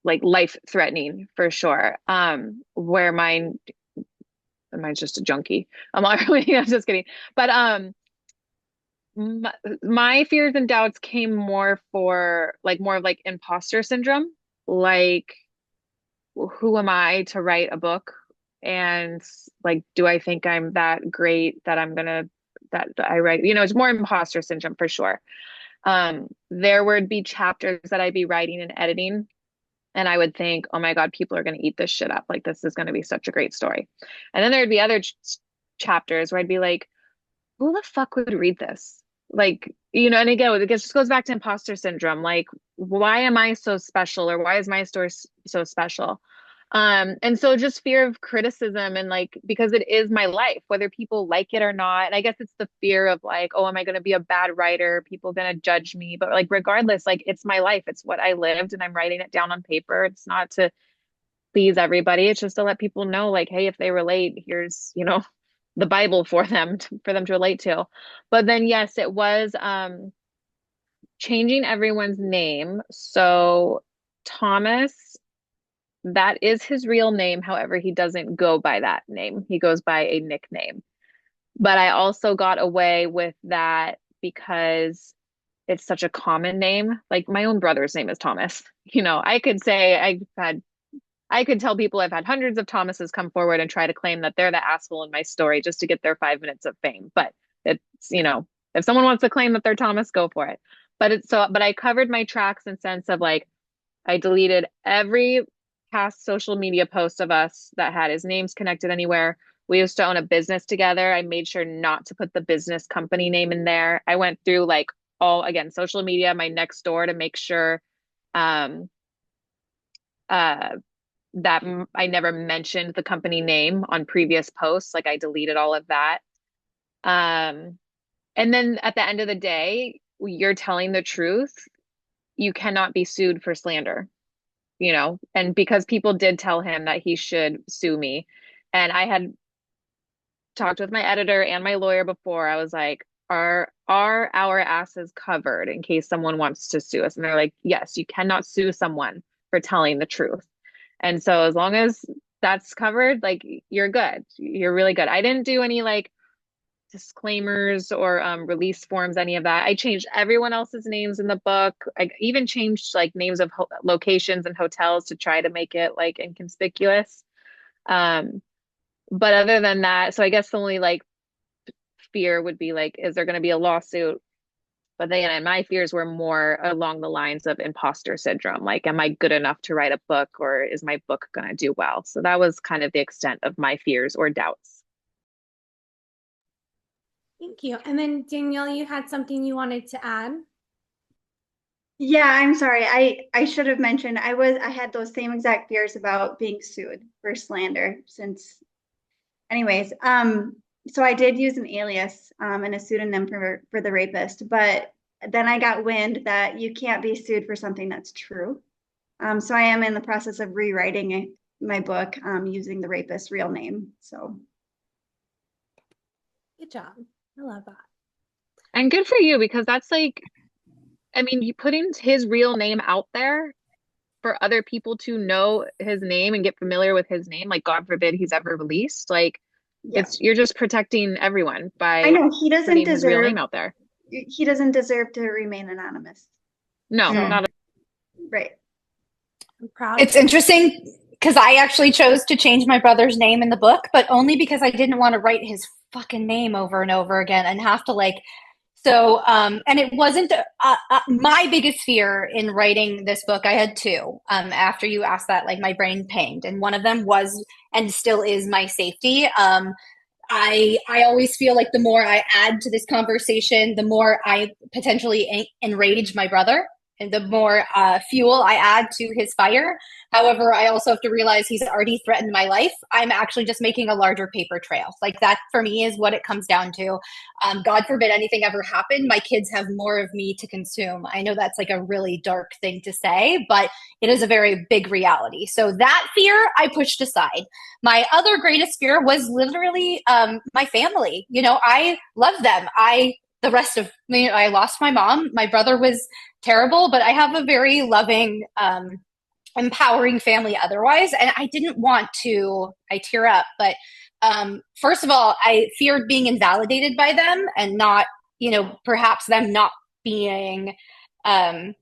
like life threatening for sure. Where mine's just a junkie. I'm just kidding. But my fears and doubts came more of like imposter syndrome. Like, who am I to write a book? And like, do I think I'm that great that that I write? It's more imposter syndrome for sure. There would be chapters that I'd be writing and editing, and I would think, oh my God, people are going to eat this shit up. Like, this is going to be such a great story. And then there'd be other chapters where I'd be like, who the fuck would read this? Like, and again, it just goes back to imposter syndrome. Like, why am I so special, or why is my story so special? And so just fear of criticism, and like, because it is my life, whether people like it or not. And I guess it's the fear of like, oh, am I going to be a bad writer? People going to judge me. But like, regardless, like, it's my life. It's what I lived, and I'm writing it down on paper. It's not to please everybody. It's just to let people know, like, hey, if they relate, here's, the Bible for them to relate to. But then yes, it was changing everyone's name. So Thomas, that is his real name. However, he doesn't go by that name. He goes by a nickname. But I also got away with that because it's such a common name. Like my own brother's name is Thomas. I could say I could tell people I've had hundreds of Thomases come forward and try to claim that they're the asshole in my story just to get their 5 minutes of fame. But it's, if someone wants to claim that they're Thomas, go for it. But I covered my tracks in sense of like, I deleted every past social media post of us that had his names connected anywhere. We used to own a business together. I made sure not to put the business company name in there. I went through like again, social media, my next door to make sure um, that I never mentioned the company name on previous posts. Like I deleted all of that. And then at the end of the day, you're telling the truth. You cannot be sued for slander, and because people did tell him that he should sue me. And I had talked with my editor and my lawyer before. I was like, are our asses covered in case someone wants to sue us? And they're like, yes, you cannot sue someone for telling the truth. And so as long as that's covered, like you're good. You're really good. I didn't do any like disclaimers or release forms, any of that. I changed everyone else's names in the book. I even changed like names of locations and hotels to try to make it like inconspicuous. But other than that, so I guess the only like fear would be like, is there going to be a lawsuit? But then my fears were more along the lines of imposter syndrome. Like, am I good enough to write a book, or is my book going to do well? So that was kind of the extent of my fears or doubts. Thank you. And then Danielle, you had something you wanted to add? Yeah, I'm sorry. I should have mentioned I had those same exact fears about being sued for slander anyways, so I did use an alias and a pseudonym for the rapist, but then I got wind that you can't be sued for something that's true. So I am in the process of rewriting my book using the rapist's real name. So good job. I love that. And good for you, because that's like, I mean, you putting his real name out there for other people to know his name and get familiar with his name, like God forbid he's ever released, like you're just protecting everyone by I know he doesn't putting his real name out there. He doesn't deserve to remain anonymous. No, not right. I'm proud. It's interesting because I actually chose to change my brother's name in the book, but only because I didn't want to write his fucking name over and over again and have to like. So, and it wasn't my biggest fear in writing this book. I had two. After you asked that, like my brain pinged, and one of them was and still is my safety. I always feel like the more I add to this conversation, the more I potentially enrage my brother, and the more fuel I add to his fire. However, I also have to realize he's already threatened my life. I'm actually just making a larger paper trail. Like that for me is what it comes down to. God forbid anything ever happened. My kids have more of me to consume. I know that's like a really dark thing to say, but it is a very big reality. So that fear I pushed aside. My other greatest fear was literally my family. I love them. The rest of me, I lost my mom. My brother was terrible, but I have a very loving, empowering family otherwise. And I didn't want to, I tear up, but first of all, I feared being invalidated by them and not, perhaps them not being, them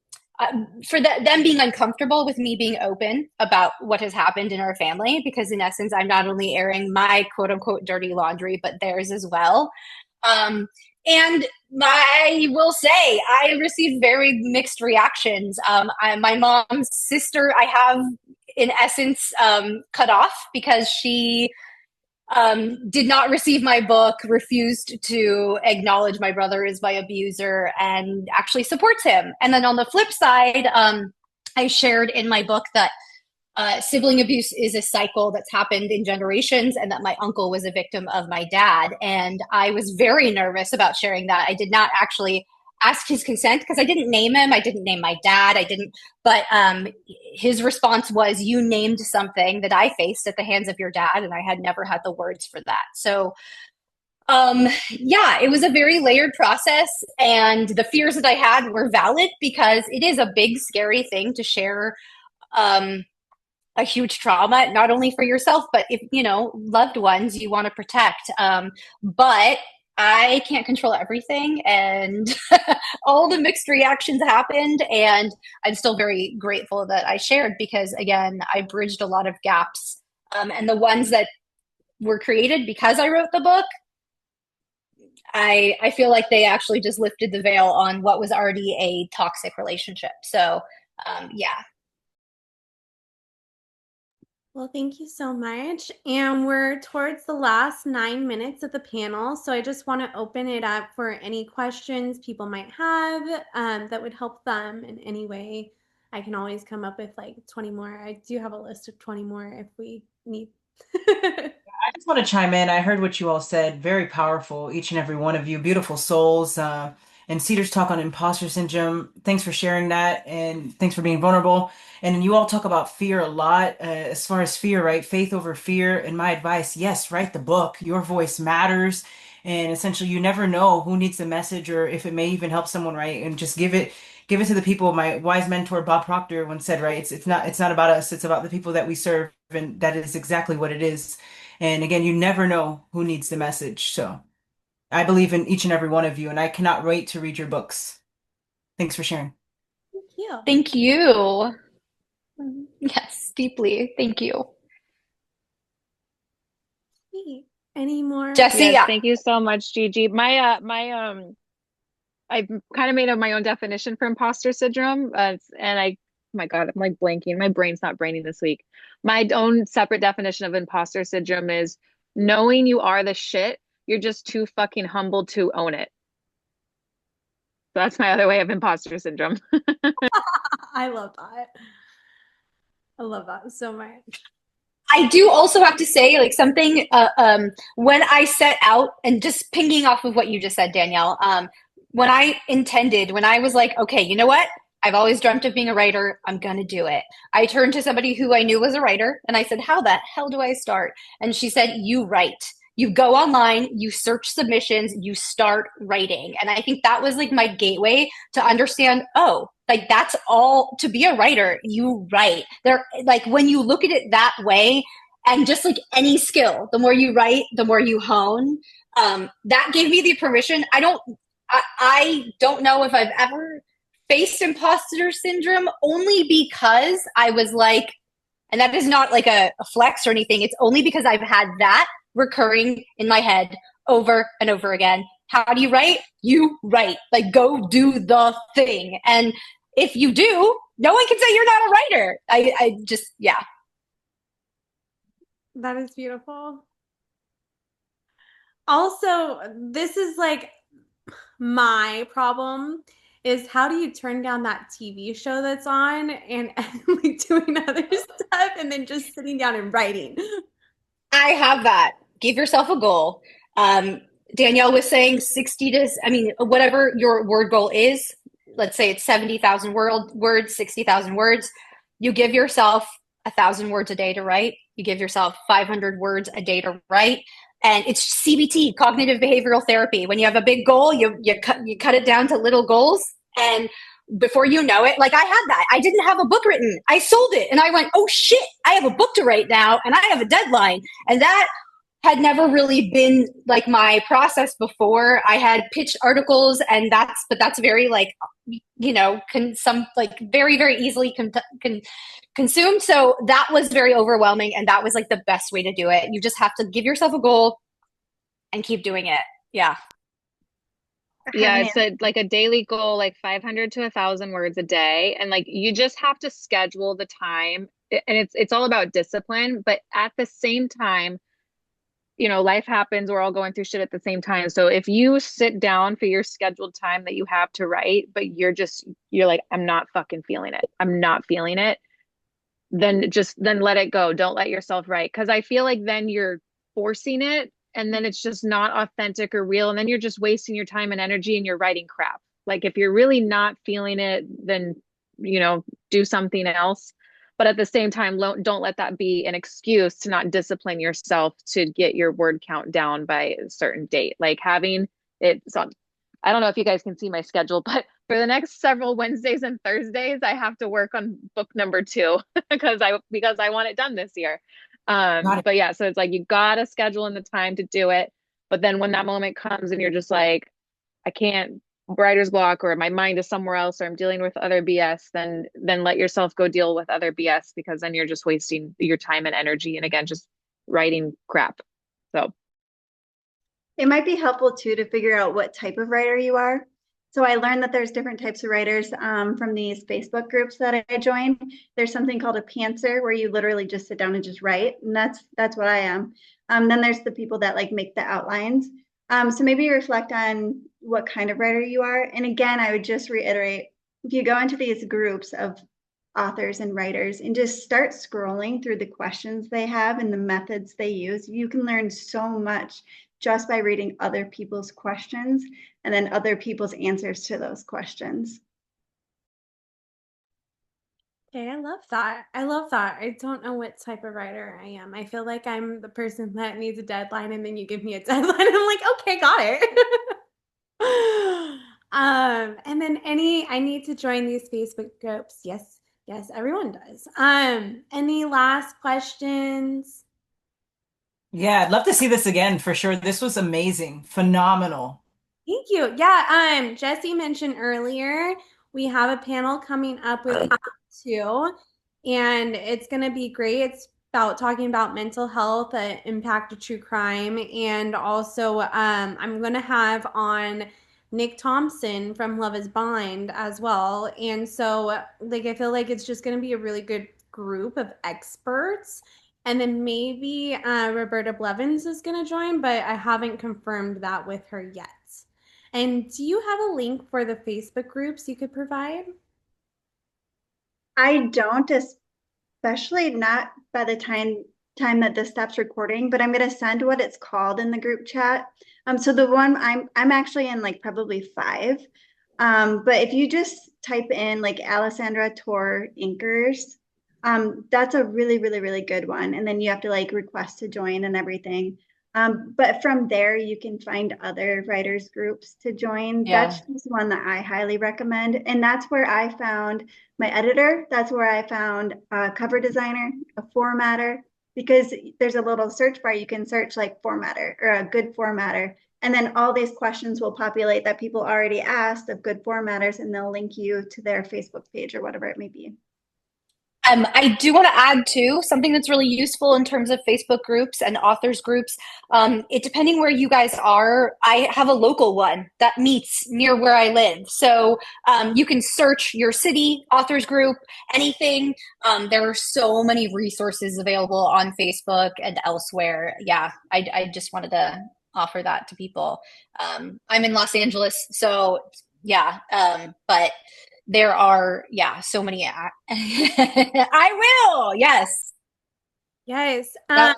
being uncomfortable with me being open about what has happened in our family, because in essence, I'm not only airing my quote unquote dirty laundry, but theirs as well. And I will say, I received very mixed reactions. My mom's sister, I have in essence cut off because she did not receive my book, refused to acknowledge my brother is my abuser, and actually supports him. And then on the flip side, I shared in my book that sibling abuse is a cycle that's happened in generations, and that my uncle was a victim of my dad. And I was very nervous about sharing that. I did not actually asked his consent because I didn't name him. I didn't name my dad. I didn't, but his response was, "You named something that I faced at the hands of your dad, and I had never had the words for that." So, yeah, it was a very layered process, and the fears that I had were valid because it is a big, scary thing to share. Um, a huge trauma, not only for yourself, but if loved ones you want to protect. But I can't control everything, and all the mixed reactions happened. And I'm still very grateful that I shared because, again, I bridged a lot of gaps. And the ones that were created because I wrote the book, I feel like they actually just lifted the veil on what was already a toxic relationship. So, yeah. Well, thank you so much. And we're towards the last 9 minutes of the panel. So I just want to open it up for any questions people might have that would help them in any way. I can always come up with like 20 more. I do have a list of 20 more if we need. I just want to chime in. I heard what you all said. Very powerful, each and every one of you. Beautiful souls. And Cedar's talk on imposter syndrome. Thanks for sharing that. And thanks for being vulnerable. And you all talk about fear a lot. As far as fear, right? Faith over fear. And my advice, yes, write the book. Your voice matters. And essentially, you never know who needs the message or if it may even help someone, right? And just give it to the people. My wise mentor Bob Proctor once said, right? It's not about us. It's about the people that we serve. And that is exactly what it is. And again, you never know who needs the message. So I believe in each and every one of you, and I cannot wait to read your books. Thanks for sharing. Thank you. Thank you. Yes, deeply. Thank you. Sweet. Any more? Jesse, Yes, yeah. thank you so much, Gigi. I've kind of made up my own definition for imposter syndrome. And oh my God, I'm like blanking. My brain's not braining this week. My own separate definition of imposter syndrome is knowing you are the shit. You're just too fucking humble to own it. That's my other way of imposter syndrome. I love that. I love that so much. I do also have to say, like something when I set out and just pinging off of what you just said, Danielle. When I was like, okay, you know what? I've always dreamt of being a writer. I'm going to do it. I turned to somebody who I knew was a writer and I said, how the hell do I start? And she said, you write. You go online, you search submissions, you start writing. And I think that was like my gateway to understand, oh, like that's all to be a writer, you write. There, like when you look at it that way, and just like any skill, the more you write, the more you hone. That gave me the permission. I don't know if I've ever faced imposter syndrome only because I was like, and that is not like a flex or anything. It's only because I've had that recurring in my head over and over again. How do you write? You write. Like, go do the thing. And if you do, no one can say you're not a writer. I just, yeah. That is beautiful. Also, this is like my problem is how do you turn down that TV show that's on and like doing other stuff and then just sitting down and writing? I have that. Give yourself a goal. Danielle was saying 60 to, I mean, whatever your word goal is, let's say it's 70,000 words, 60,000 words. You give yourself 1,000 words a day to write. You give yourself 500 words a day to write. And it's CBT, cognitive behavioral therapy. When you have a big goal, you cut it down to little goals. And before you know it, like I had that. I didn't have a book written. I sold it. And I went, oh shit, I have a book to write now. And I have a deadline. And that had never really been like my process before. I had pitched articles and that's very like, some like very, very easily consumed. So that was very overwhelming. And that was like the best way to do it. You just have to give yourself a goal and keep doing it. Yeah. Yeah, it's like a daily goal, like 500 to 1,000 words a day. And like you just have to schedule the time. And it's all about discipline. But at the same time, life happens. We're all going through shit at the same time. So if you sit down for your scheduled time that you have to write, but you're like, I'm not fucking feeling it. I'm not feeling it. Then let it go. Don't let yourself write. Because I feel like then you're forcing it and then it's just not authentic or real. And then you're just wasting your time and energy and you're writing crap. Like if you're really not feeling it, then, do something else. But at the same time, don't let that be an excuse to not discipline yourself to get your word count down by a certain date. Like having it, so I don't know if you guys can see my schedule, but for the next several Wednesdays and Thursdays, I have to work on book number two because I want it done this year. Got it. But yeah, so it's like you gotta schedule in the time to do it. But then when that moment comes and you're just like, I can't, writer's block, or my mind is somewhere else, or I'm dealing with other BS, then let yourself go deal with other BS, because then you're just wasting your time and energy, and again, just writing crap. So It might be helpful too to figure out what type of writer you are. So I learned that there's different types of writers from these Facebook groups that I joined. There's something called a pantser where you literally just sit down and just write, and that's what I am. Then there's the people that like make the outlines. So maybe reflect on what kind of writer you are. And again, I would just reiterate, if you go into these groups of authors and writers and just start scrolling through the questions they have and the methods they use, you can learn so much just by reading other people's questions and then other people's answers to those questions. Okay, I love that. I love that. I don't know what type of writer I am. I feel like I'm the person that needs a deadline and then you give me a deadline. I'm like, okay, got it. And then I need to join these Facebook groups. Yes, yes, everyone does. Any last questions? Yeah, I'd love to see this again for sure. This was amazing, phenomenal. Thank you. Yeah, Jesse mentioned earlier we have a panel coming up with you, and it's gonna be great. It's about talking about mental health that impact of true crime, and also I'm gonna have on Nick Thompson from Love is Blind as well. And so like I feel like it's just gonna be a really good group of experts. And then maybe Roberta Blevins is going to join, but I haven't confirmed that with her yet. And do you have a link for the Facebook groups you could provide? I don't, especially not by the time that this stops recording, but I'm gonna send what it's called in the group chat. So the one I'm actually in like probably five. But if you just type in like Alessandra Tor Inkers, that's a really, really, really good one. And then you have to like request to join and everything. But from there, you can find other writers groups to join. Yeah. That's just one that I highly recommend. And that's where I found my editor. That's where I found a cover designer, a formatter, because there's a little search bar. You can search like formatter or a good formatter. And then all these questions will populate that people already asked of good formatters, and they'll link you to their Facebook page or whatever it may be. I do want to add too something that's really useful in terms of Facebook groups and authors groups. It depending where you guys are, I have a local one that meets near where I live, so you can search your city authors group, anything. There are so many resources available on Facebook and elsewhere. Yeah, I just wanted to offer that to people. I'm in Los Angeles, so yeah, but there are, yeah, so many. I will, yes. Yes. That,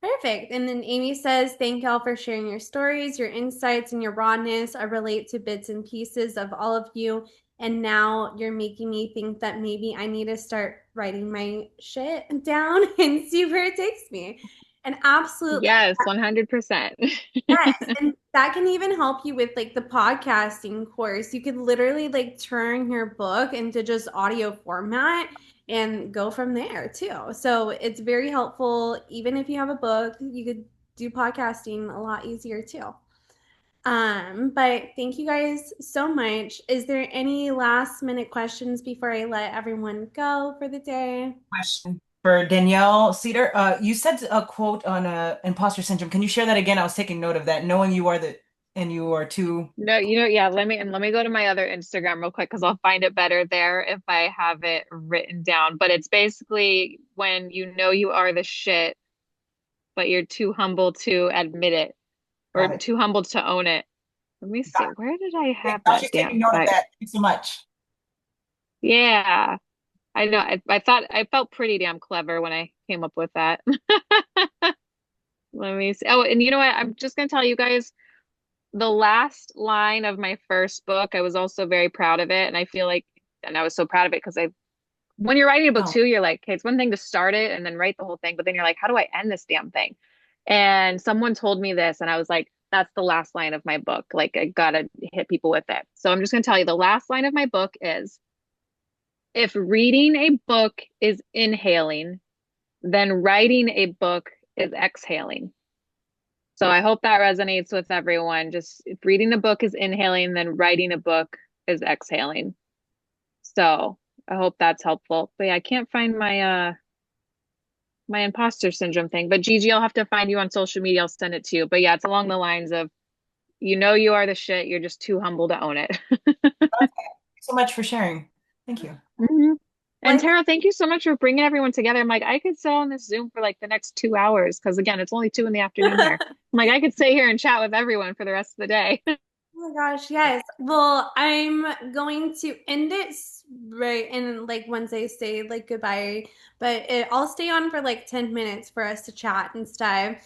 Perfect. And then Amy says, thank y'all for sharing your stories, your insights, and your rawness. I relate to bits and pieces of all of you. And now you're making me think that maybe I need to start writing my shit down and see where it takes me. And absolutely. yes, 100%. Yes, and that can even help you with like the podcasting course. You could literally like turn your book into just audio format and go from there too. So it's very helpful. Even if you have a book, you could do podcasting a lot easier too. But thank you guys so much. Is there any last minute questions before I let everyone go for the day? Question for Danielle Cedar. You said a quote on imposter syndrome. Can you share that again? I was taking note of that, knowing you are and you are too. No, yeah, let me go to my other Instagram real quick because I'll find it better there if I have it written down. But it's basically when you know you are the shit, but you're too humble to admit it, or Got it. too humble to own it. Let me see. Got it. Where did I Okay, have I was that just taking damn note of quote? that. Thanks so much. Yeah, I know. I thought I felt pretty damn clever when I came up with that. Let me see. Oh, and you know what? I'm just gonna tell you guys. the last line of my first book, I was also very proud of it. And I feel like, and I was so proud of it because when you're writing a book Oh, too, you're like, okay, it's one thing to start it and then write the whole thing, but then you're like, how do I end this damn thing? And someone told me this, and I was like, that's the last line of my book. Like, I gotta hit people with it. So I'm just gonna tell you the last line of my book is, if reading a book is inhaling, then writing a book is exhaling. So I hope that resonates with everyone. Just if reading a book is inhaling, then writing a book is exhaling. So I hope that's helpful. But yeah, I can't find my imposter syndrome thing. But Gigi, I'll have to find you on social media. I'll send it to you. But yeah, it's along the lines of, you know, you are the shit. You're just too humble to own it. thanks so much for sharing. Thank you. Mhm. And Like, Tara, thank you so much for bringing everyone together. I'm like, I could sit on this Zoom for like the next 2 hours because again, it's only 2 in the afternoon here. I'm like, I could sit here and chat with everyone for the rest of the day. oh my gosh, yes. Well, I'm going to end it right and like once I say like goodbye, but I'll stay on for like 10 minutes for us to chat and stuff.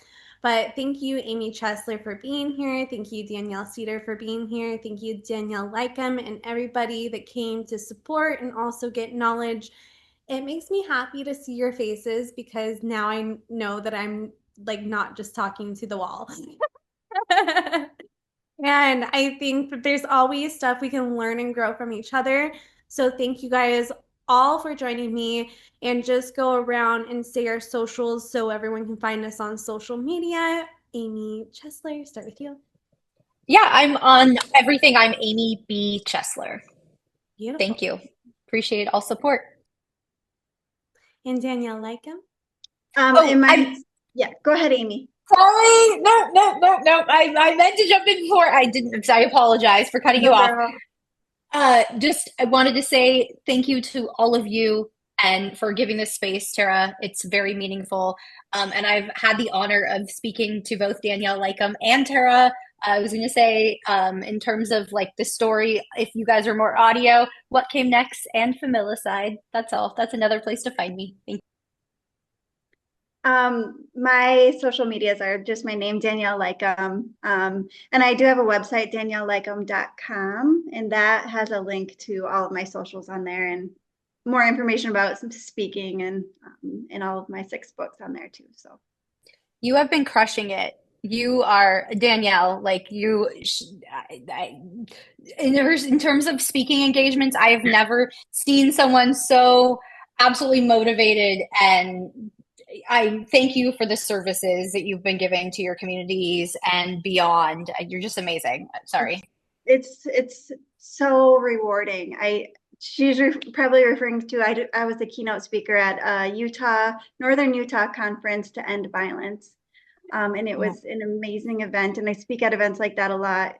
But thank you, Amy Chesler, for being here. Thank you, Danielle Cedar, for being here. Thank you, Danielle Leukam, and everybody that came to support and also get knowledge. It makes me happy to see your faces because now I know that I'm like not just talking to the wall. And I think that there's always stuff we can learn and grow from each other. So thank you guys all for joining me and just go around and say our socials so everyone can find us on social media. Amy Chesler, start with you. Yeah, I'm on everything. I'm Amy B. Chesler. Beautiful. Thank you. Appreciate all support. And Danielle Leukam. And Oh, my, I'm yeah, go ahead, Amy. sorry. No, no, no, no. I meant to jump in before. I didn't. I apologize for cutting you Go off. girl. Just I wanted to say thank you to all of you and for giving this space, Tara. It's very meaningful. And I've had the honor of speaking to both Danielle Leukam and Tara. I was going to say, in terms of like the story, if you guys are more audio, what came next, and Familicide. That's all. That's another place to find me. Thank My social medias are just my name, Danielle Leukam. And I do have a website, danielleleukam.com, and that has a link to all of my socials on there and more information about some speaking and all of my 6 books on there too. So you. Have been crushing it. You are Danielle, like you. In terms of speaking engagements, I have never seen someone so absolutely motivated, and I thank you for the services that you've been giving to your communities and beyond. You're just amazing. Sorry. it's so rewarding. She's probably referring to I was the keynote speaker at Northern Utah conference to end violence. And it was an amazing event. And I speak at events like that a lot.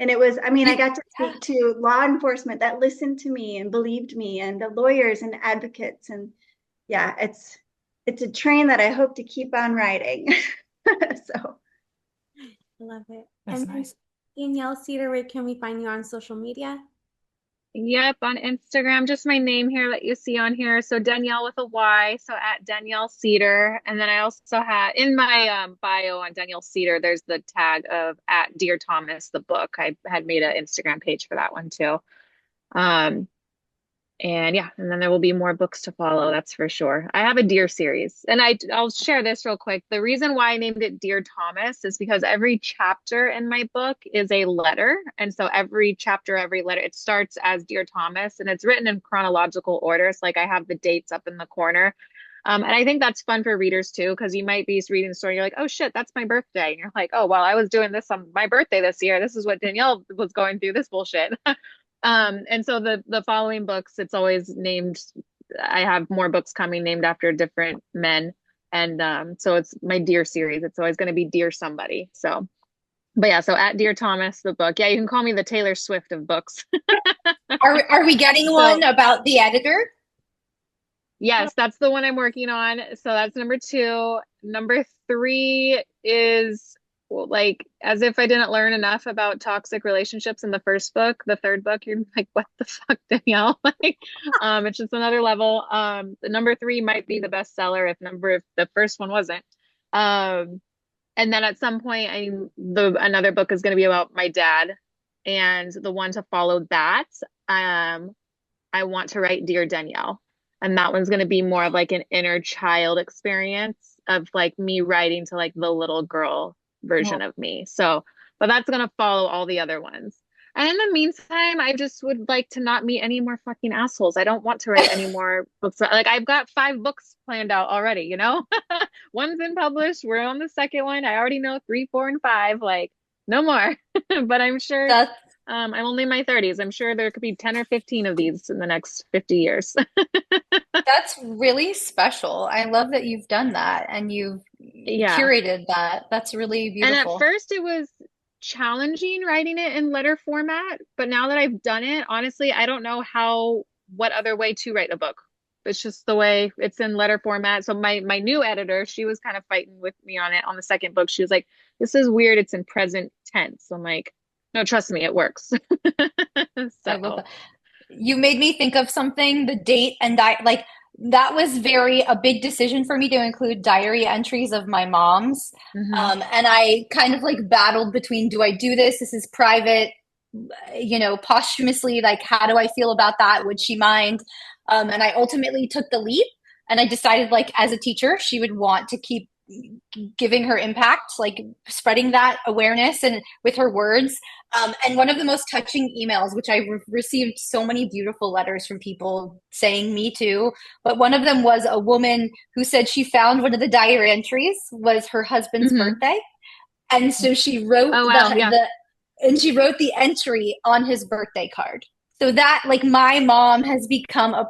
And it was, I mean, I You, got to speak to law enforcement that listened to me and believed me, and the lawyers and advocates. And yeah, it's a train that I hope to keep on riding. So I love it. That's And nice. Danielle Cedar, where can we find you on social media? Yep, on Instagram, just my name here that you see on here. So Danielle with a Y, so at Danielle Cedar. And then I also had in my bio on Danielle Cedar, there's the tag of at Dear Thomas, the book. I had made an Instagram page for that one too. Um, and yeah, and then there will be more books to follow, that's for sure. I have a Dear series, and I'll share this real quick. The reason why I named it Dear Thomas is because every chapter in my book is a letter, and so every chapter, every letter, it starts as Dear Thomas, and it's written in chronological order. So like I have the dates up in the corner. And I think that's fun for readers too, because you might be reading the story, you're like, oh shit, that's my birthday. And you're like, oh, well, I was doing this on my birthday this year. This is what Danielle was going through, this bullshit. And so the following books, it's always named. I have more books coming named after different men, and so it's my Dear series. It's always going to be Dear somebody. So, but yeah, so at Dear Thomas, the book. Yeah, you can call me the Taylor Swift of books. are we getting So one about the editor? yes, that's the one I'm working on. So that's number 2. Number 3 is, well, like, as if I didn't learn enough about toxic relationships in the first book. The third book, you're like, what the fuck, Danielle? Like, it's just another level. The number 3 might be the bestseller if the first one wasn't. Um, And then at some point, another book is going to be about my dad, and the one to follow that, um, I want to write Dear Danielle, and that one's going to be more of like an inner child experience of like me writing to like the little girl version Well, of me. So, but that's going to follow all the other ones. And in the meantime, I just would like to not meet any more fucking assholes. I don't want to write any more books. Like I've got 5 books planned out already, you know? One's been published. We're on the second one. I already know 3, 4, and 5. Like, no more. But I'm sure That's I'm only in my 30s. I'm sure there could be 10 or 15 of these in the next 50 years. that's really special. I love that you've done that and you've Yeah. curated that. That's really And at beautiful. first it was challenging writing it in letter format, but now that I've done it, honestly, I don't know what other way to write a book. It's just the way it's in letter format. So my new editor, she was kind of fighting with me on it on the second book. She was like, "This is weird. It's in present tense." I'm like, "No, trust me, it works." I love So, that. You made me think of something, the date and like that was very a big decision for me to include diary entries of my mom's. mhm. And I kind of like battled between do I do this? This is private, posthumously, like how do I feel about that? Would she mind? And I ultimately took the leap and I decided like as a teacher, she would want to keep giving her impact, like spreading that awareness and with her words. And one of the most touching emails, which I received so many beautiful letters from people saying me too, but one of them was a woman who said she found one of the diary entries was her husband's Mhm. birthday. And so she wrote Oh wow, yeah. the entry on his birthday card. So that like my mom has became a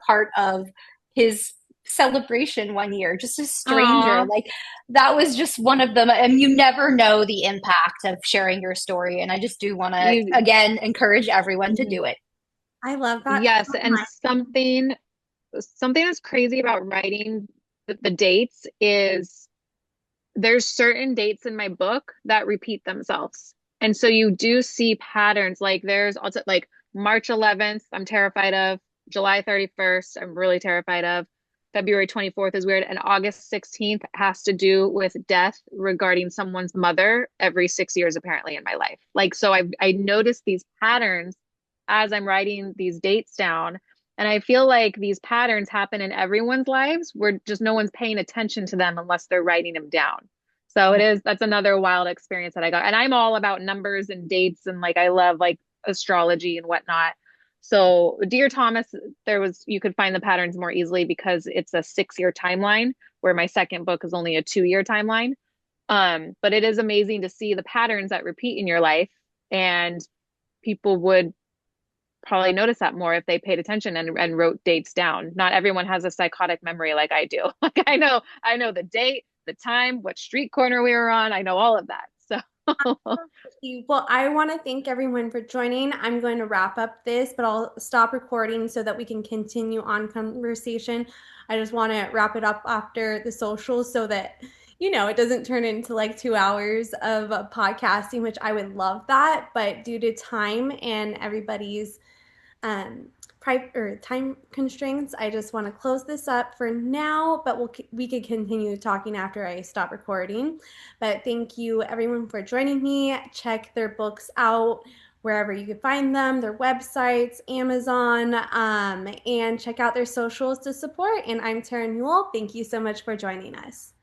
part of his celebration one year, just a stranger. Aw. Like that was just one of them. And you never know the impact of sharing your story. And I just do want to You again encourage everyone to mhm. do it. I love that so Yes, and much. something that's crazy about writing the dates is there's certain dates in my book that repeat themselves. And so you do see patterns. Like there's also like March 11th, I'm terrified of. July 31st, I'm really terrified of. February 24th is weird. And August 16th has to do with death regarding someone's mother every 6 years, apparently, in my life. Like, so I noticed these patterns as I'm writing these dates down. And I feel like these patterns happen in everyone's lives where just no one's paying attention to them unless they're writing them down. So that's another wild experience that I got. And I'm all about numbers and dates and like I love like astrology and whatnot. So Dear Thomas, you could find the patterns more easily because it's a 6 year timeline, where my second book is only a 2 year timeline. But it is amazing to see the patterns that repeat in your life, and people would probably notice that more if they paid attention and wrote dates down. Not everyone has a psychotic memory like I do. Like I know the date, the time, what street corner we were on. I know all of that. So Well, I want to thank everyone for joining. I'm going to wrap up this, but I'll stop recording so that we can continue on conversation. I just want to wrap it up after the socials so that, it doesn't turn into like 2 hours of podcasting, which I would love that. But due to time and everybody's um, or time constraints, I just want to close this up for now, but we could continue talking after I stop recording. But thank you everyone for joining me. Check their books out wherever you can find them, their websites, Amazon, and check out their socials to support. And I'm Terra Newell. Thank you so much for joining us.